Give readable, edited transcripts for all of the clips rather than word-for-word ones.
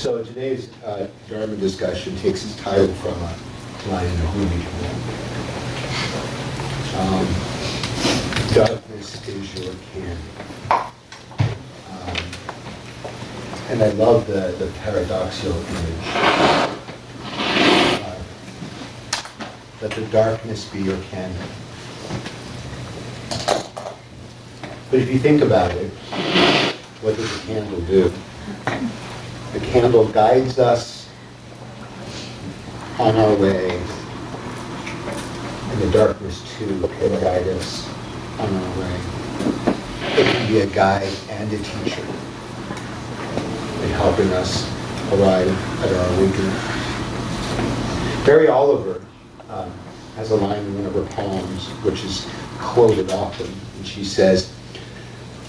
So today's Dharma discussion takes its title from a line in a movie. Darkness is your candy. And I love the paradoxical image. Let the darkness be your candle. But if you think about it, what does the candle do? The candle guides us on our way, and the darkness too can guide us on our way. It can be a guide and a teacher in helping us arrive at our awakening. Mary Oliver has a line in one of her poems, which is quoted often, and she says,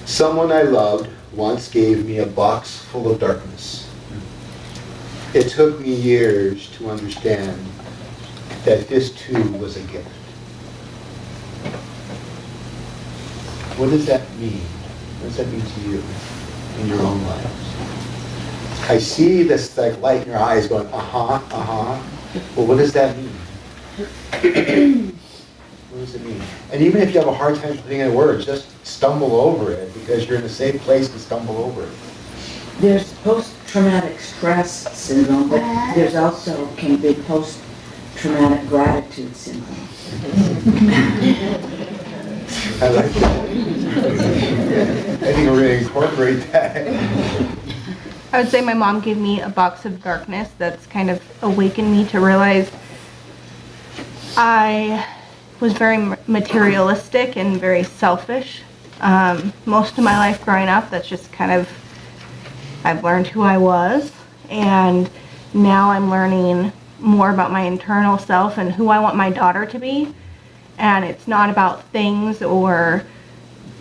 "Someone I loved once gave me a box full of darkness. It took me years to understand that this too was a gift." What does that mean? What does that mean to you in your own lives? I see this like light in your eyes going, Well, what does that mean? What does it mean? And even if you have a hard time putting it in words, just stumble over it because you're in a safe place to stumble over it. There's post-traumatic stress syndrome, but there's also can be post-traumatic gratitude syndrome. I like that. I think we're going to incorporate that. I would say my mom gave me a box of darkness that's kind of awakened me to realize I was very materialistic and very selfish. Most of my life growing up, that's just kind of, I've learned who I was, and now I'm learning more about my internal self and who I want my daughter to be. And it's not about things or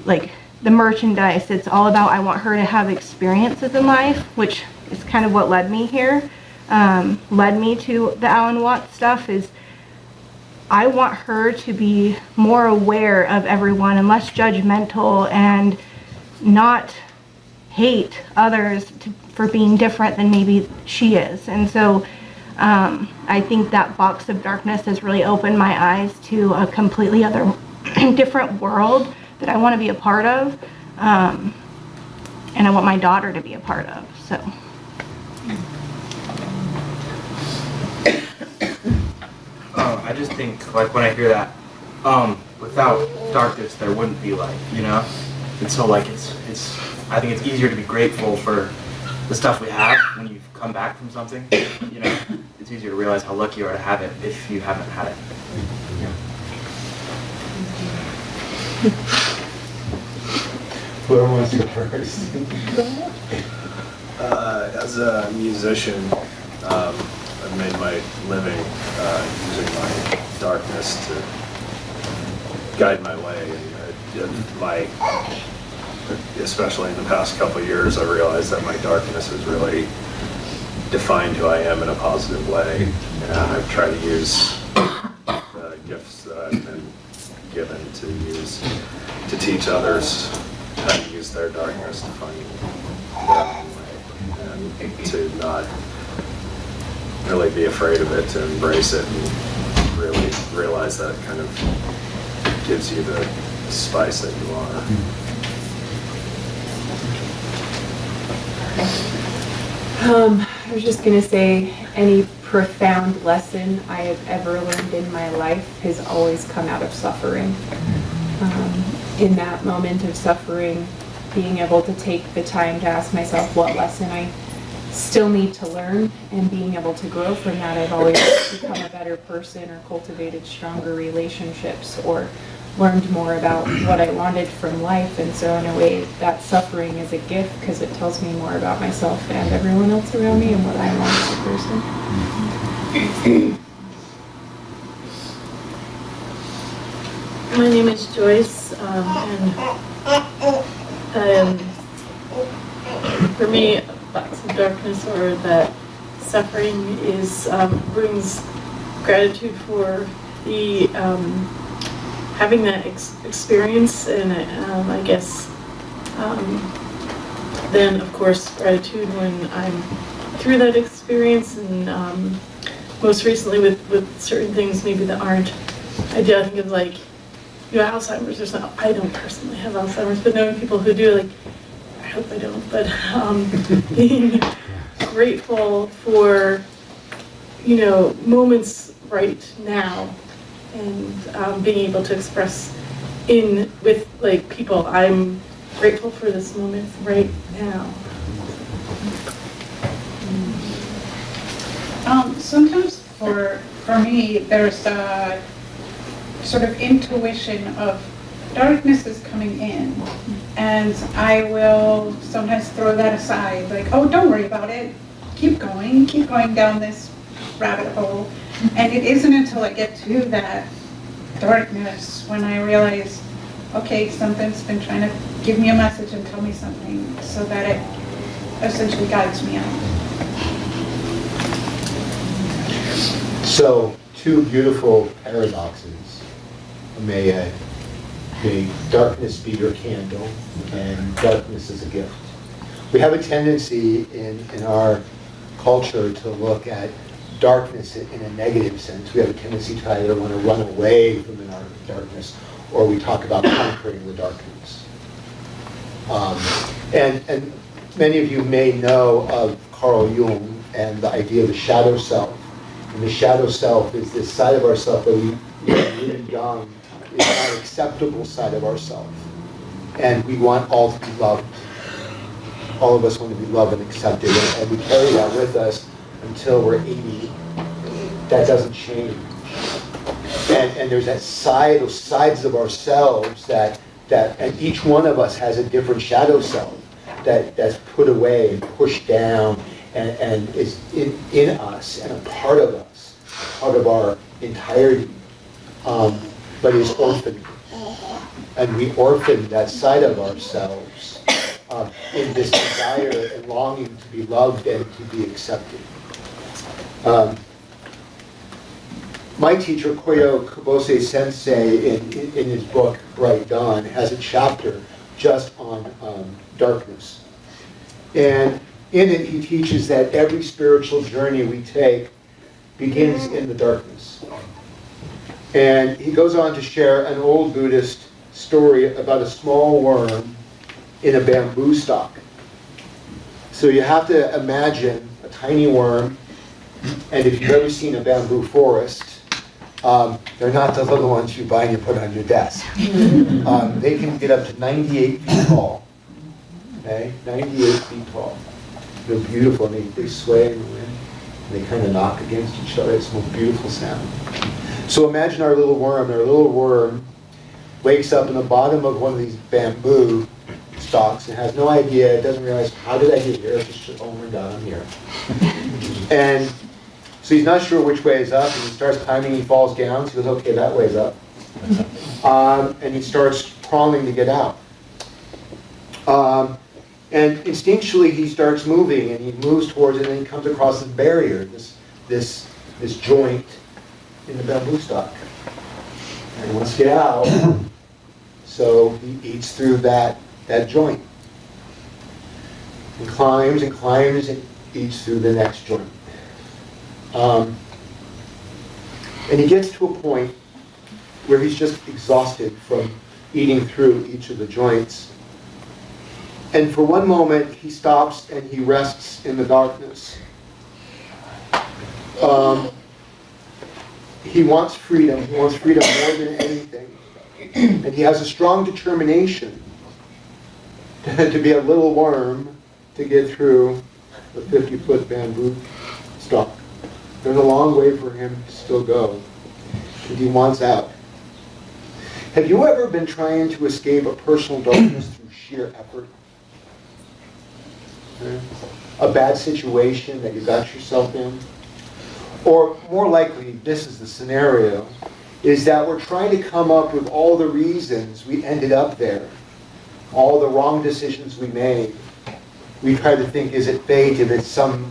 like the merchandise. It's all about I want her to have experiences in life, which is kind of what led me here. Led me to the Alan Watts stuff is I want her to be more aware of everyone and less judgmental and not hate others for being different than maybe she is. And so I think that box of darkness has really opened my eyes to a completely other different world that I want to be a part of, and I want my daughter to be a part of. So. I just think, like, when I hear that, without darkness, there wouldn't be light, you know? And so, like, I think it's easier to be grateful for the stuff we have when you've come back from something, you know? It's easier to realize how lucky you are to have it if you haven't had it. Whoever wants to go first. As a musician, I've made my living using my darkness to guide my way. And especially in the past couple of years, I realized that my darkness has really defined who I am in a positive way. And I've tried to use the gifts that I've been given to teach others how to use their darkness to find their own way, and to not really be afraid of it, to embrace it and really realize that it kind of gives you the spice that you are. I was just going to say, any profound lesson I have ever learned in my life has always come out of suffering. In that moment of suffering, being able to take the time to ask myself what lesson I still need to learn, and being able to grow from that, I've always become a better person or cultivated stronger relationships or learned more about what I wanted from life. And so in a way, that suffering is a gift because it tells me more about myself and everyone else around me and what I want as a person. My name is Joyce, and for me, a box of darkness, or that suffering, is brings gratitude for the having that experience, and I guess then of course gratitude when I'm through that experience, and most recently with certain things maybe that aren't ideal. I think of like, Alzheimer's or something. I don't personally have Alzheimer's, but knowing people who do, like, I hope I don't, but being grateful for, moments right now, and being able to express with like people, I'm grateful for this moment right now. Sometimes for me, there's a sort of intuition of darkness is coming in, and I will sometimes throw that aside, like, oh, don't worry about it, keep going down this rabbit hole. And it isn't until I get to that darkness when I realize, okay, something's been trying to give me a message and tell me something, so that it essentially guides me out. So, two beautiful paradoxes. May darkness be your candle, and darkness is a gift. We have a tendency in our culture to look at darkness in a negative sense. We have a tendency to either want to run away from the darkness, or we talk about conquering the darkness. And many of you may know of Carl Jung and the idea of the shadow self. And the shadow self is this side of ourself that we really young is our acceptable side of ourselves. And we want all to be loved. All of us want to be loved and accepted, and we carry that with us until we're 80. That doesn't change. And there's that side, those sides of ourselves that and each one of us has a different shadow self that's put away and pushed down and is in us and a part of us, part of our entirety, but is orphaned. And we orphan that side of ourselves in this desire and longing to be loved and to be accepted. My teacher, Koyo Kubose Sensei, in his book, Bright Dawn, has a chapter just on darkness. And in it, he teaches that every spiritual journey we take begins in the darkness. And he goes on to share an old Buddhist story about a small worm in a bamboo stalk. So you have to imagine a tiny worm, and if you've ever seen a bamboo forest, they're not the little ones you buy and you put on your desk. They can get up to 98 feet tall. Okay? 98 feet tall. They're beautiful, and they sway in the wind, and they kind of knock against each other. It's the most beautiful sound. So imagine our little worm. Our little worm wakes up in the bottom of one of these bamboo stalks and has no idea, it doesn't realize, how did I get here? It's just, oh my God, I'm here. And so he's not sure which way is up, and he starts climbing, he falls down, so he goes, okay, that way's up. And he starts crawling to get out. And instinctually he starts moving, and he moves towards it, and then he comes across this barrier, this joint in the bamboo stalk. And he wants to get out, so he eats through that joint. And climbs and eats through the next joint. And he gets to a point where he's just exhausted from eating through each of the joints. And for one moment, he stops and he rests in the darkness. He wants freedom. He wants freedom more than anything. And he has a strong determination to be a little worm to get through the 50-foot bamboo stalk. There's a long way for him to still go, and he wants out. Have you ever been trying to escape a personal darkness through sheer effort? A bad situation that you got yourself in? Or more likely, this is the scenario, is that we're trying to come up with all the reasons we ended up there, all the wrong decisions we made. We try to think, is it fate? If it's some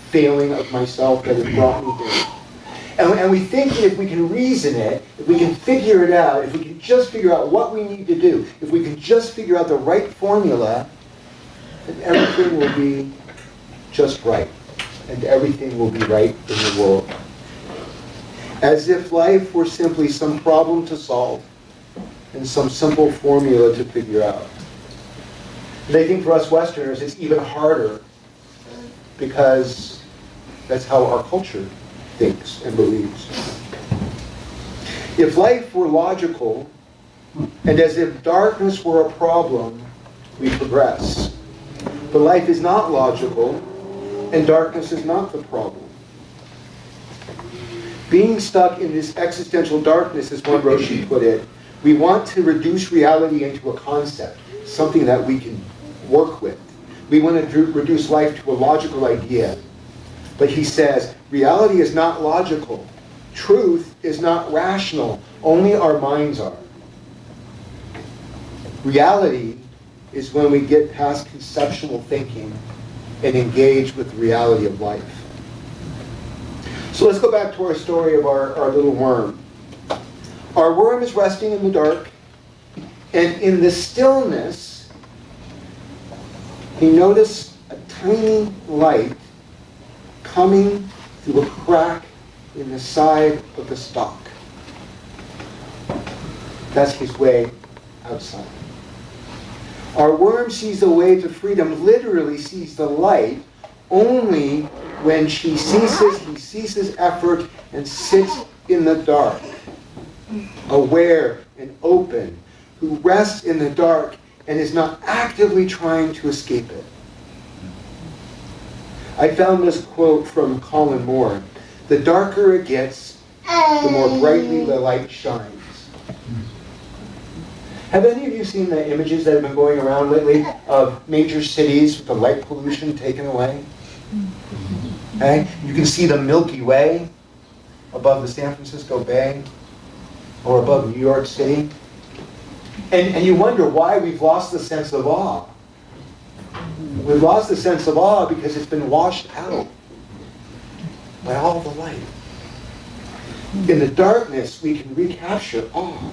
failing of myself that has brought me here. And we think that if we can reason it, if we can figure it out, if we can just figure out what we need to do, if we can just figure out the right formula, then everything will be just right. and everything will be right in the world. As if life were simply some problem to solve and some simple formula to figure out. And I think for us Westerners, it's even harder because that's how our culture thinks and believes. If life were logical, and as if darkness were a problem, we progress. But life is not logical, and darkness is not the problem. Being stuck in this existential darkness, as one Roshi put it, we want to reduce reality into a concept, something that we can work with. We want to reduce life to a logical idea. But he says, reality is not logical. Truth is not rational. Only our minds are. Reality is when we get past conceptual thinking and engage with the reality of life. So let's go back to our story of our little worm. Our worm is resting in the dark, and in the stillness, he noticed a tiny light coming through a crack in the side of the stalk. That's his way outside. Our worm sees the way to freedom, literally sees the light, only when he ceases effort and sits in the dark, aware and open, who rests in the dark and is not actively trying to escape it. I found this quote from Colin Moore: "The darker it gets, the more brightly the light shines." Have any of you seen the images that have been going around lately of major cities with the light pollution taken away? Okay? You can see the Milky Way above the San Francisco Bay or above New York City. And you wonder why we've lost the sense of awe. We've lost the sense of awe because it's been washed out by all the light. In the darkness, we can recapture awe.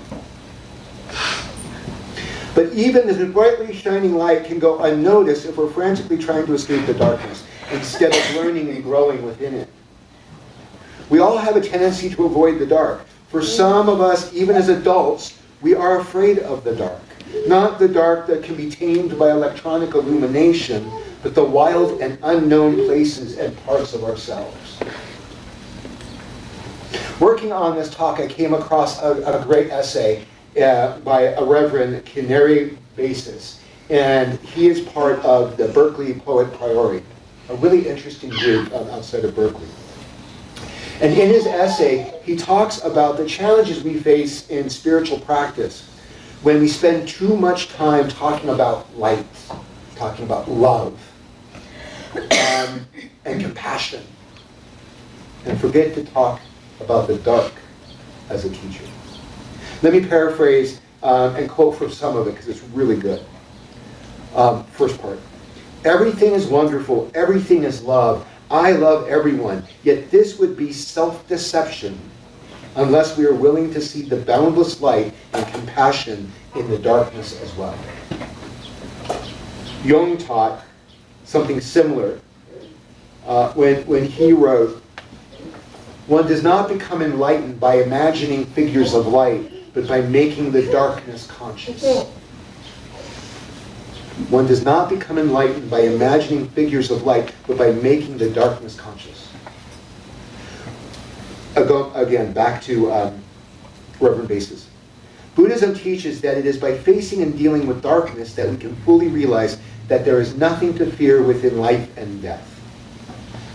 But even this brightly shining light can go unnoticed if we're frantically trying to escape the darkness instead of learning and growing within it. We all have a tendency to avoid the dark. For some of us, even as adults, we are afraid of the dark. Not the dark that can be tamed by electronic illumination, but the wild and unknown places and parts of ourselves. Working on this talk, I came across a great essay by a Reverend Kineri Basis, and he is part of the Berkeley Poet Priority, a really interesting group outside of Berkeley. And in his essay, he talks about the challenges we face in spiritual practice when we spend too much time talking about light, talking about love, and compassion, and forget to talk about the dark as a teacher. Let me paraphrase and quote from some of it because it's really good. First part. Everything is wonderful. Everything is love. I love everyone. Yet this would be self-deception unless we are willing to see the boundless light and compassion in the darkness as well. Jung taught something similar when he wrote, "One does not become enlightened by imagining figures of light, but by making the darkness conscious." One does not become enlightened by imagining figures of light, but by making the darkness conscious. Again, back to Reverend Basis. Buddhism teaches that it is by facing and dealing with darkness that we can fully realize that there is nothing to fear within life and death.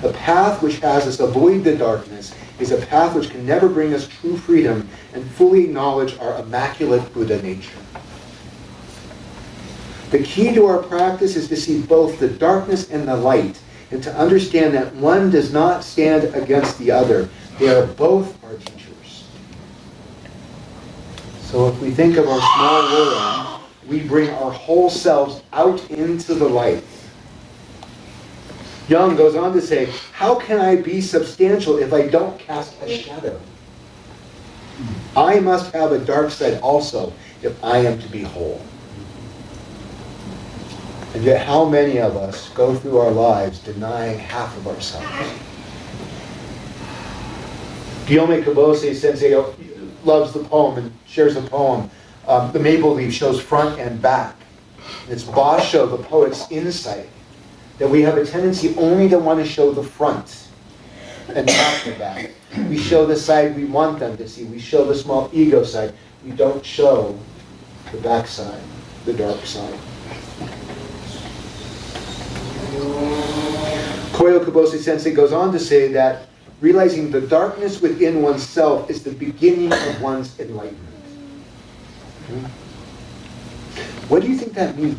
A path which has us avoid the darkness is a path which can never bring us true freedom and fully acknowledge our immaculate Buddha nature. The key to our practice is to see both the darkness and the light, and to understand that one does not stand against the other. They are both our teachers. So if we think of our small world, we bring our whole selves out into the light. Jung goes on to say, how can I be substantial if I don't cast a shadow? I must have a dark side also if I am to be whole. And yet how many of us go through our lives denying half of ourselves? Koyo Kubose Sensei loves the poem and shares the poem. The maple leaf shows front and back. It's Basho, the poet's insight, that we have a tendency only to want to show the front and not the back. We show the side we want them to see. We show the small ego side. We don't show the back side, the dark side. Koyo Kubose Sensei goes on to say that realizing the darkness within oneself is the beginning of one's enlightenment. What do you think that means?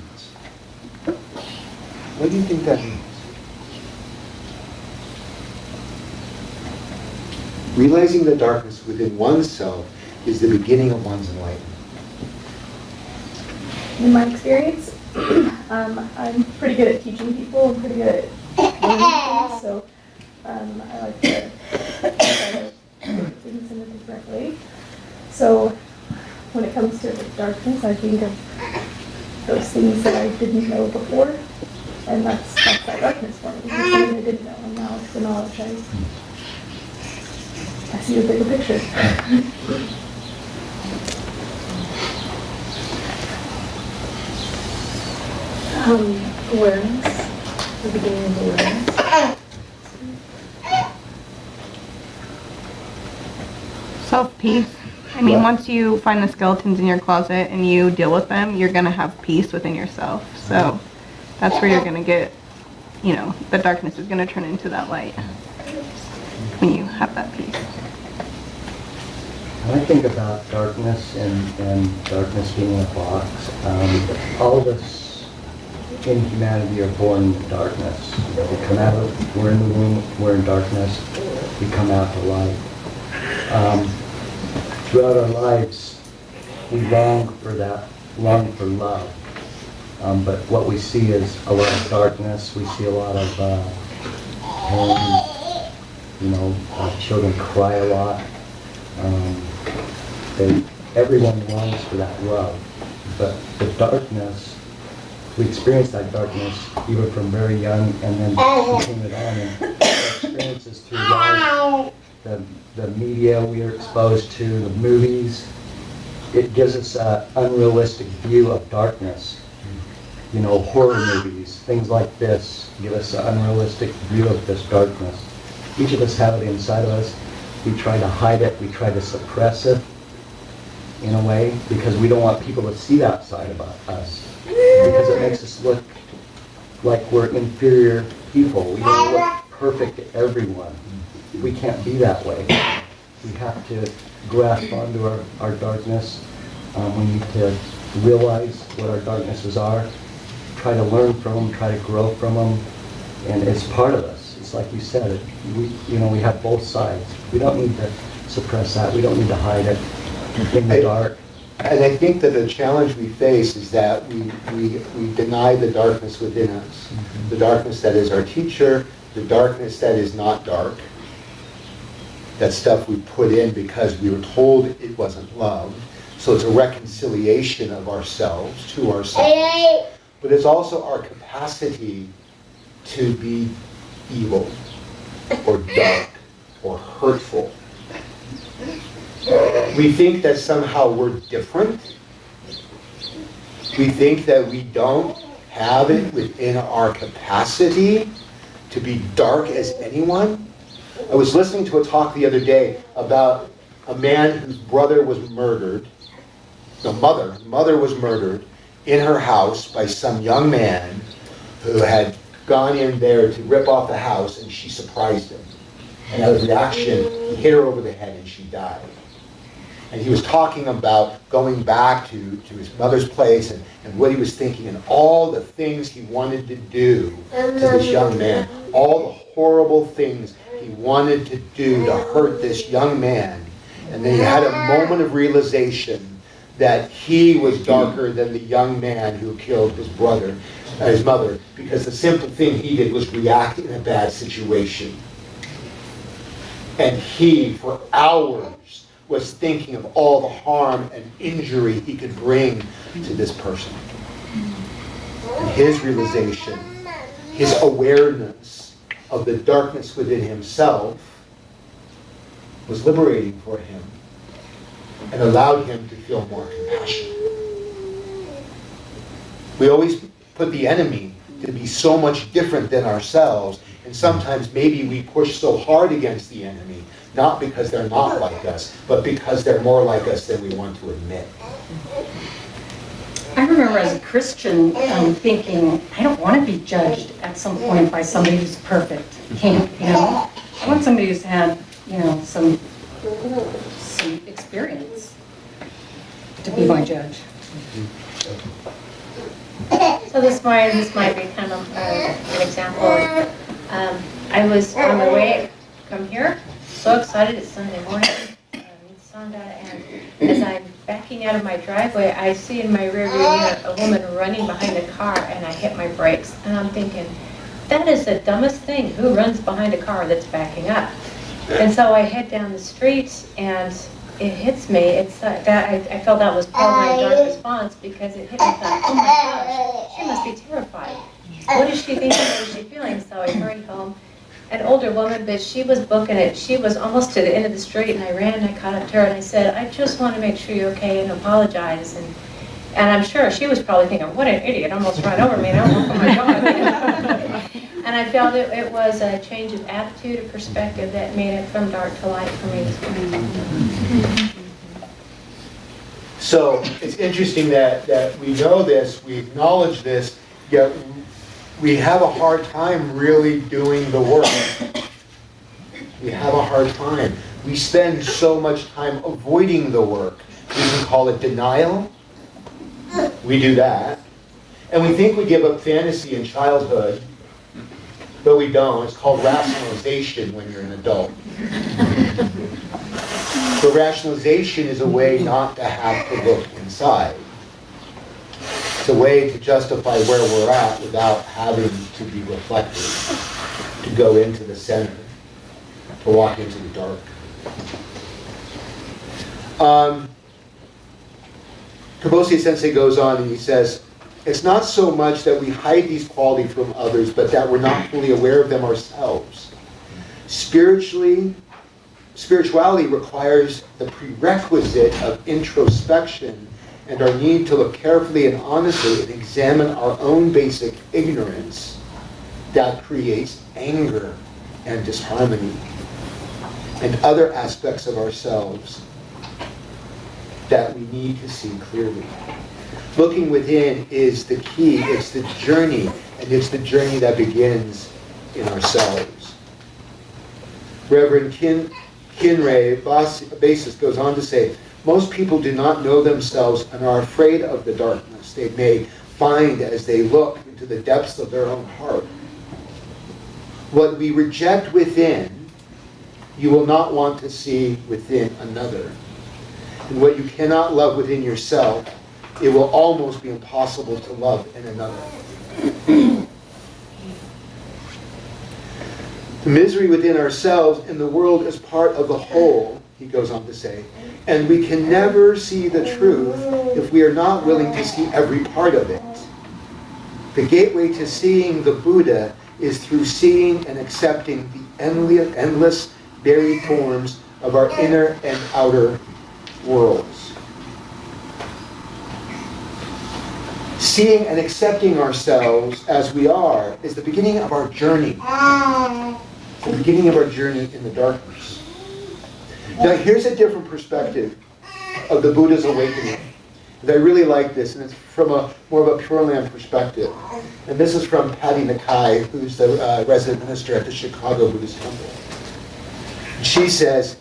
What do you think that means? Realizing the darkness within oneself is the beginning of one's enlightenment. In my experience, I'm pretty good at teaching people. I'm pretty good at learning things, so I like to try to look at things in a different way. So when it comes to the darkness, I think of those things that I didn't know before, and that's that darkness for me. It's something I didn't know, and now it's the knowledge I see the bigger picture. Awareness, the beginning of awareness. Self-peace. I mean, Yeah. once you find the skeletons in your closet and you deal with them, you're going to have peace within yourself. So that's where you're going to get, the darkness is going to turn into that light when you have that peace. When I think about darkness and darkness being a box, all of us in humanity are born in darkness. We come out of, we're in the womb, we're in darkness, we come out to light. Throughout our lives, we long for love. But what we see is a lot of darkness, we see a lot of pain, children cry a lot. Everyone longs for that love, but the darkness, we experience that darkness even from very young, and then continue it on. And our experiences through life, the media we are exposed to, the movies, it gives us an unrealistic view of darkness. Horror movies, things like this, give us an unrealistic view of this darkness. Each of us have it inside of us. We try to hide it, we try to suppress it in a way, because we don't want people to see that side about us. Because it makes us look like we're inferior people. We don't look perfect to everyone. We can't be that way. We have to grasp onto our darkness. We need to realize what our darknesses are, try to learn from them, try to grow from them, and it's part of us. It's like you said, we have both sides. We don't need to suppress that. We don't need to hide it in the dark. And I think that the challenge we face is that we deny the darkness within us. Mm-hmm. The darkness that is our teacher, the darkness that is not dark. That stuff we put in because we were told it wasn't loved. So it's a reconciliation of ourselves to ourselves. But it's also our capacity to be evil or dark or hurtful. We think that somehow we're different. We think that we don't have it within our capacity to be dark as anyone. I was listening to a talk the other day about a man whose brother was murdered. The mother was murdered in her house by some young man who had gone in there to rip off the house, and she surprised him. And as a reaction, he hit her over the head and she died. And he was talking about going back to his mother's place and what he was thinking and all the things he wanted to do to this young man, all the horrible things he wanted to do to hurt this young man. And then he had a moment of realization that he was darker than the young man who killed his mother, because the simple thing he did was react in a bad situation. And he, for hours, was thinking of all the harm and injury he could bring to this person. And his realization, his awareness of the darkness within himself was liberating for him and allowed him to feel more compassion. We always put the enemy to be so much different than ourselves, and sometimes maybe we push so hard against the enemy, not because they're not like us, but because they're more like us than we want to admit. I remember as a Christian thinking, I don't want to be judged at some point by somebody who's perfect. Can't, you know? I want somebody who's had, you know, some experience to be my judge. So this might be kind of an example. I was on my way from here, so excited, it's Sunday morning, it's sundown, and as I'm backing out of my driveway, I see in my rear view mirror a woman running behind a car, and I hit my brakes, and I'm thinking, that is the dumbest thing, who runs behind a car that's backing up? And so I head down the street, and it hits me. It's that I felt that was part of my dark response, because it hit me. I thought, oh my gosh, she must be terrified. What is she thinking? What is she feeling? So I hurried home. An older woman, but she was booking it. She was almost to the end of the street, and I ran and I caught up to her and I said, I just want to make sure you're okay and apologize. And I'm sure she was probably thinking, what an idiot, almost ran over me. And I'm like, oh my God. And I felt it was a change of attitude, a perspective that made it from dark to light for me. So it's interesting that we know this, we acknowledge this, yet we have a hard time really doing the work. We have a hard time. We spend so much time avoiding the work. We can call it denial. We do that. And we think we give up fantasy in childhood, but we don't. It's called rationalization when you're an adult. So rationalization is a way not to have to look inside. It's a way to justify where we're at without having to be reflective, to go into the center, to walk into the dark. Kubose Sensei goes on and he says, it's not so much that we hide these qualities from others, but that we're not fully aware of them ourselves. Spirituality requires the prerequisite of introspection and our need to look carefully and honestly and examine our own basic ignorance that creates anger and disharmony and other aspects of ourselves that we need to see clearly. Looking within is the key, it's the journey, and it's the journey that begins in ourselves. Reverend Kinrei Basis goes on to say, most people do not know themselves and are afraid of the darkness they may find as they look into the depths of their own heart. What we reject within, you will not want to see within another. And what you cannot love within yourself, it will almost be impossible to love in another. The misery within ourselves and the world is part of the whole, he goes on to say, and we can never see the truth if we are not willing to see every part of it. The gateway to seeing the Buddha is through seeing and accepting the endless varied forms of our inner and outer worlds. Seeing and accepting ourselves as we are is the beginning of our journey. It's the beginning of our journey in the darkness. Now here's a different perspective of the Buddha's awakening. And I really like this, and it's from more of a Pure Land perspective. And this is from Patty Nakai, who's the resident minister at the Chicago Buddhist Temple. She says,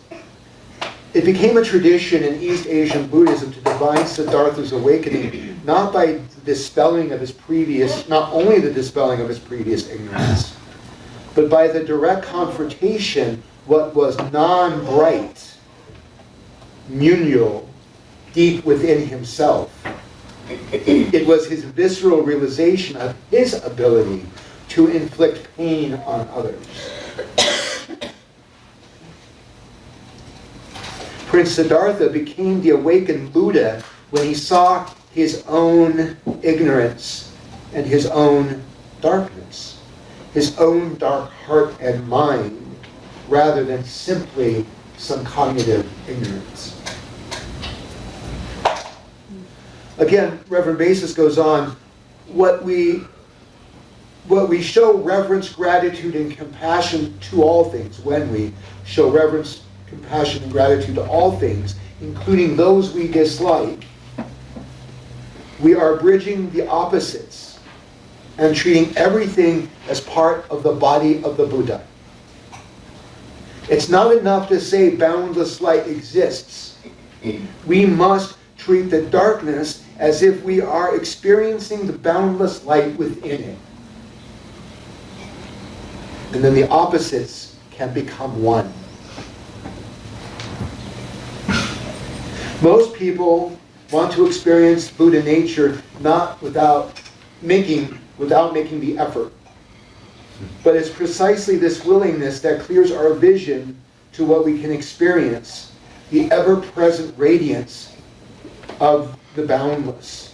it became a tradition in East Asian Buddhism to divine Siddhartha's awakening, not by dispelling of his previous, not only the dispelling of his previous ignorance, but by the direct confrontation what was non-bright, munial, deep within himself. It was his visceral realization of his ability to inflict pain on others. Prince Siddhartha became the awakened Buddha when he saw his own ignorance and his own darkness, his own dark heart and mind, rather than simply some cognitive ignorance. Again, Reverend Basis goes on, what we show reverence, gratitude, and compassion to all things, when we show reverence, compassion, and gratitude to all things, including those we dislike, we are bridging the opposites and treating everything as part of the body of the Buddha. It's not enough to say boundless light exists. We must treat the darkness as if we are experiencing the boundless light within it. And then the opposites can become one. Most people want to experience Buddha nature not without making the effort. But it's precisely this willingness that clears our vision to what we can experience, the ever-present radiance of the boundless.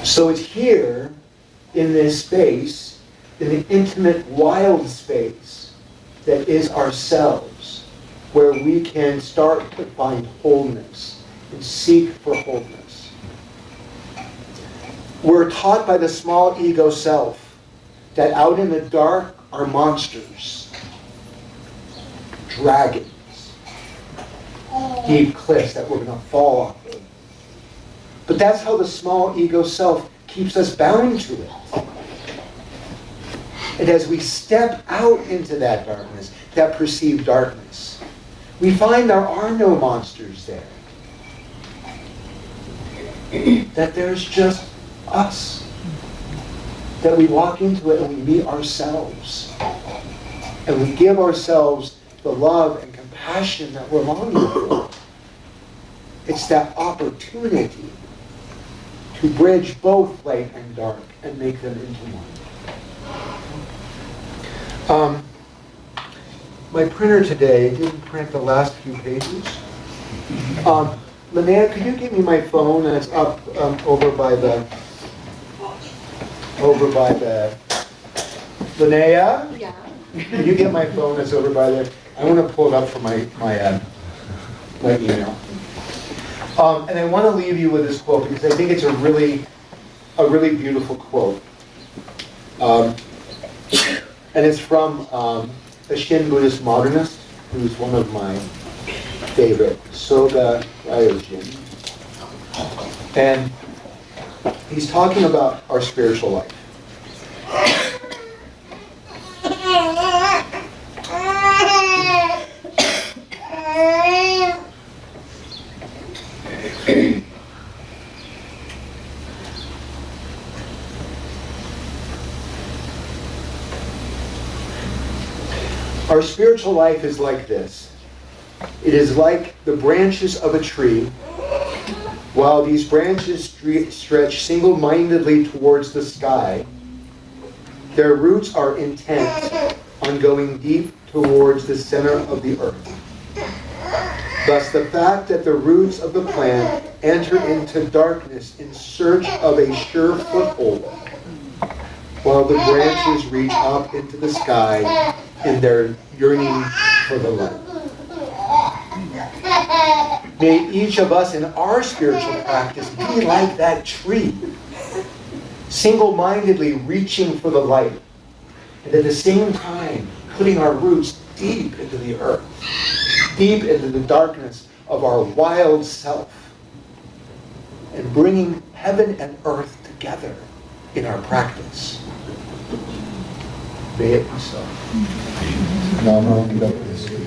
So it's here, in this space, in the intimate, wild space that is ourselves, where we can start to find wholeness and seek for wholeness. We're taught by the small ego self that out in the dark are monsters, dragons, deep cliffs that we're going to fall off of. But that's how the small ego self keeps us bound to it. And as we step out into that darkness, that perceived darkness, we find there are no monsters there. That there's just us. That we walk into it and we meet ourselves. And we give ourselves the love and compassion that we're longing for. It's that opportunity to bridge both light and dark and make them into one. My printer today didn't print the last few pages. Linnea, could you give me my phone that's up over by the Linnea? Yeah. Can you get my phone that's over by there? I want to pull it up for my email. And I want to leave you with this quote because I think it's a really beautiful quote. And it's from a Shin Buddhist modernist who's one of my favorite, Soga Ryojin. And he's talking about our spiritual life. Our spiritual life is like this. It is like the branches of a tree. While these branches stretch single-mindedly towards the sky, their roots are intent on going deep towards the center of the earth. Thus, the fact that the roots of the plant enter into darkness in search of a sure foothold, while the branches reach up into the sky in their yearning for the light. May each of us in our spiritual practice be like that tree, single-mindedly reaching for the light, and at the same time putting our roots deep into the earth, deep into the darkness of our wild self, and bringing heaven and earth together in our practice. May it be so. Namo Buddhiste.